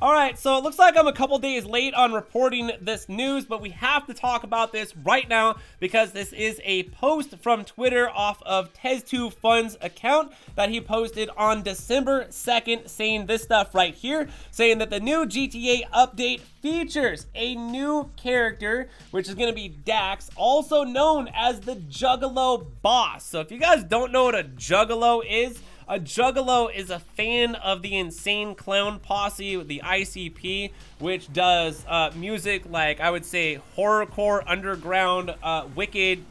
All right, so it looks like I'm a couple days late on reporting this news, but we have to talk about this right now because this is a post from Twitter off of Tez2Fun's account that he posted on December 2nd saying this stuff right here, saying that the new GTA update features a new character, which is going to be Dax, also known as the Juggalo boss. So if you guys don't know what a Juggalo is, a Juggalo is a fan of the Insane Clown Posse, the ICP, which does music like, I would say, horrorcore, underground, wicked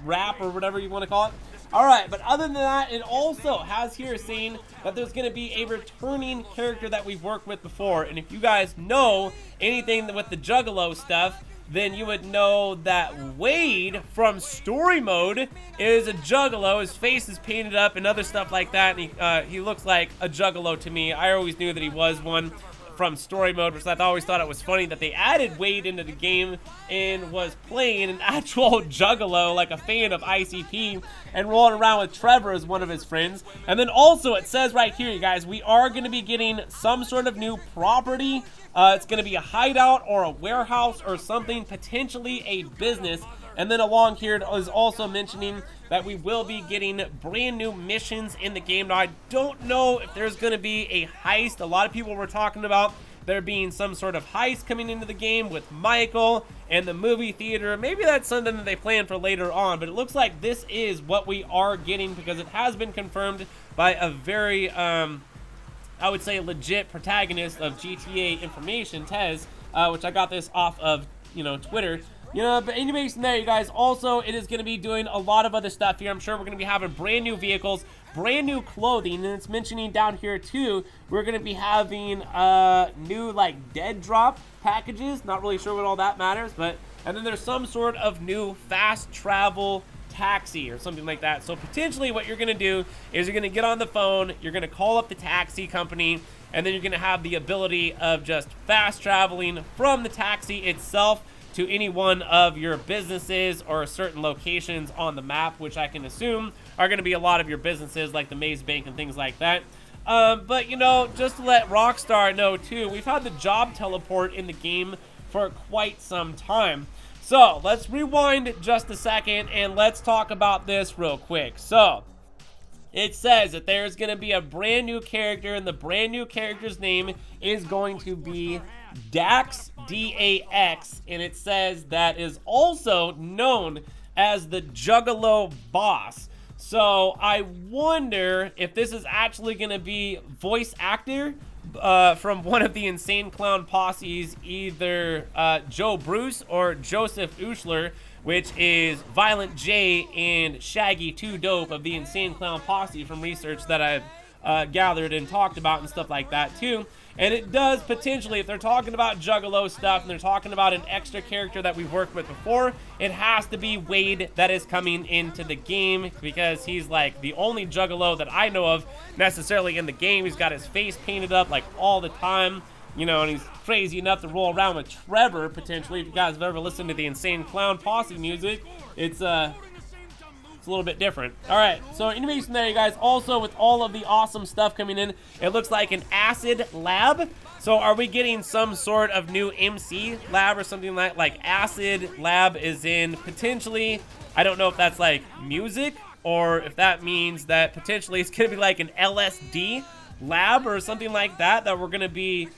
rap, or whatever you want to call it. All right, but other than that, it also has here saying that there's going to be a returning character that we've worked with before. And if you guys know anything with the Juggalo stuff, then you would know that Wade from Story Mode is a Juggalo. His face is painted up and other stuff like that, and he looks like a Juggalo to me. I always knew that he was one from Story Mode, which I always thought it was funny that they added Wade into the game and was playing an actual Juggalo, like a fan of ICP, and rolling around with Trevor as one of his friends. And then also it says right here, you guys, we are going to be getting some sort of new property. It's going to be a hideout or a warehouse or something, potentially a business. And then along here is also mentioning that we will be getting brand new missions in the game. Now, I don't know if there's going to be a heist. A lot of people were talking about there being some sort of heist coming into the game with Michael and the movie theater. Maybe that's something that they plan for later on, but it looks like this is what we are getting because it has been confirmed by a very, I would say, legit protagonist of GTA information, Tez, which I got this off of, Twitter. But anyways, from there, you guys, also, it is going to be doing a lot of other stuff here. I'm sure we're going to be having brand new vehicles, brand new clothing, and it's mentioning down here, too, we're going to be having new, dead drop packages. Not really sure what all that matters, but, and then there's some sort of new fast travel taxi or something like that. So potentially what you're going to do is you're going to get on the phone, you're going to call up the taxi company, and then you're going to have the ability of just fast traveling from the taxi itself to any one of your businesses or certain locations on the map, which I can assume are going to be a lot of your businesses like the Maze Bank and things like that. But, just to let Rockstar know, too, we've had the job teleport in the game for quite some time. So, let's rewind just a second and let's talk about this real quick. So, it says that there's going to be a brand new character, and the brand new character's name is going to be Dax, D-A-X, and it says that is also known as the Juggalo boss. So I wonder if this is actually going to be voice actor from one of the Insane Clown Posse's, either Joe Bruce or Joseph Ushler, which is Violent J and Shaggy 2 Dope of the Insane Clown Posse from research that I've gathered and talked about and stuff like that too. And it does potentially, if they're talking about Juggalo stuff and they're talking about an extra character that we've worked with before, it has to be Wade that is coming into the game because he's like the only Juggalo that I know of necessarily in the game. He's got his face painted up like all the time, and he's crazy enough to roll around with Trevor potentially. If you guys have ever listened to the Insane Clown Posse music, it's a little bit different. All right, so anyways from there, you guys, also with all of the awesome stuff coming in, it looks like an acid lab. So are we getting some sort of new MC lab or something like acid lab is in potentially, I don't know if that's like music or if that means that potentially it's gonna be like an LSD lab or something like that we're gonna be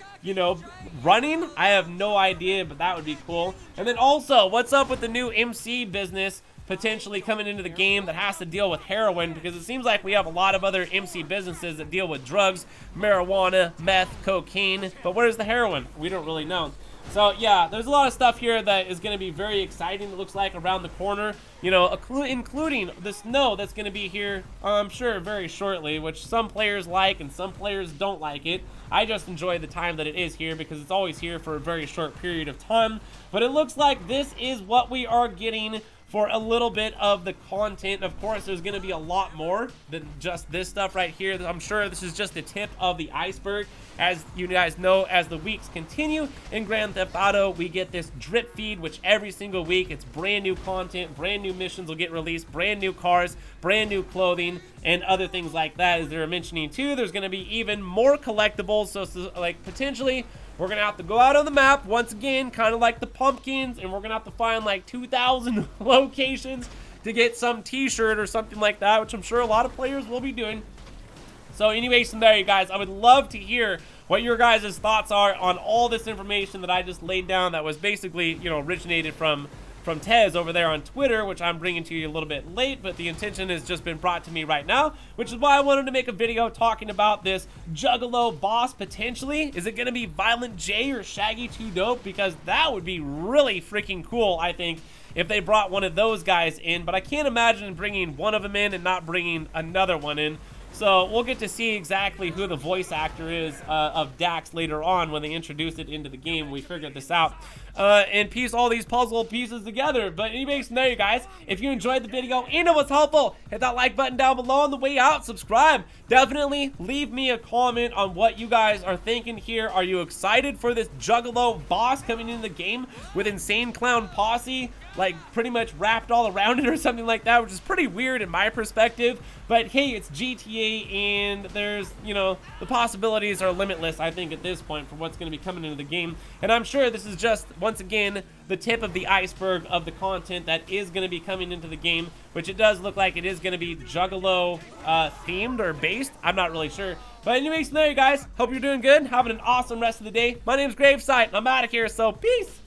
running. I have no idea, but that would be cool. And then also, what's up with the new MC business potentially coming into the game that has to deal with heroin, because it seems like we have a lot of other MC businesses that deal with drugs, marijuana, meth, cocaine, but where's the heroin? We don't really know. So yeah, there's a lot of stuff here that is going to be very exciting. It looks like around the corner, including the snow that's going to be here, I'm sure, very shortly, which some players like and some players don't like it. I just enjoy the time that it is here because it's always here for a very short period of time. But it looks like this is what we are getting for a little bit of the content. Of course, there's going to be a lot more than just this stuff right here. I'm sure this is just the tip of the iceberg. As you guys know, as the weeks continue in Grand Theft Auto, we get this drip feed, which every single week it's brand new content, brand new missions will get released, brand new cars, brand new clothing, and other things like that. As they were mentioning too, there's going to be even more collectibles. So like potentially we're going to have to go out on the map once again, kind of like the pumpkins, and we're going to have to find like 2,000 locations to get some t-shirt or something like that, which I'm sure a lot of players will be doing. So anyways, from there, you guys, I would love to hear what your guys' thoughts are on all this information that I just laid down that was basically, you know, originated from Tez over there on Twitter, which I'm bringing to you a little bit late, but the intention has just been brought to me right now, which is why I wanted to make a video talking about this Juggalo boss potentially. Is it going to be Violent J or Shaggy 2 Dope? Because that would be really freaking cool, I think, if they brought one of those guys in, but I can't imagine bringing one of them in and not bringing another one in. So we'll get to see exactly who the voice actor is of Dax later on when they introduce it into the game. We figured this out and piece all these puzzle pieces together. But anyways, there you guys, if you enjoyed the video and it was helpful, hit that like button down below on the way out. Subscribe. Definitely leave me a comment on what you guys are thinking here. Are you excited for this Juggalo boss coming into the game with Insane Clown Posse like pretty much wrapped all around it or something like that, which is pretty weird in my perspective? But hey, it's GTA, and there's, you know, the possibilities are limitless, I think, at this point for what's going to be coming into the game. And I'm sure this is just, once again, the tip of the iceberg of the content that is going to be coming into the game, which it does look like it is going to be Juggalo themed or based. I'm not really sure. But anyways, there you guys. Hope you're doing good. Having an awesome rest of the day. My name's GRAVESIGHT, and I'm out of here, so peace.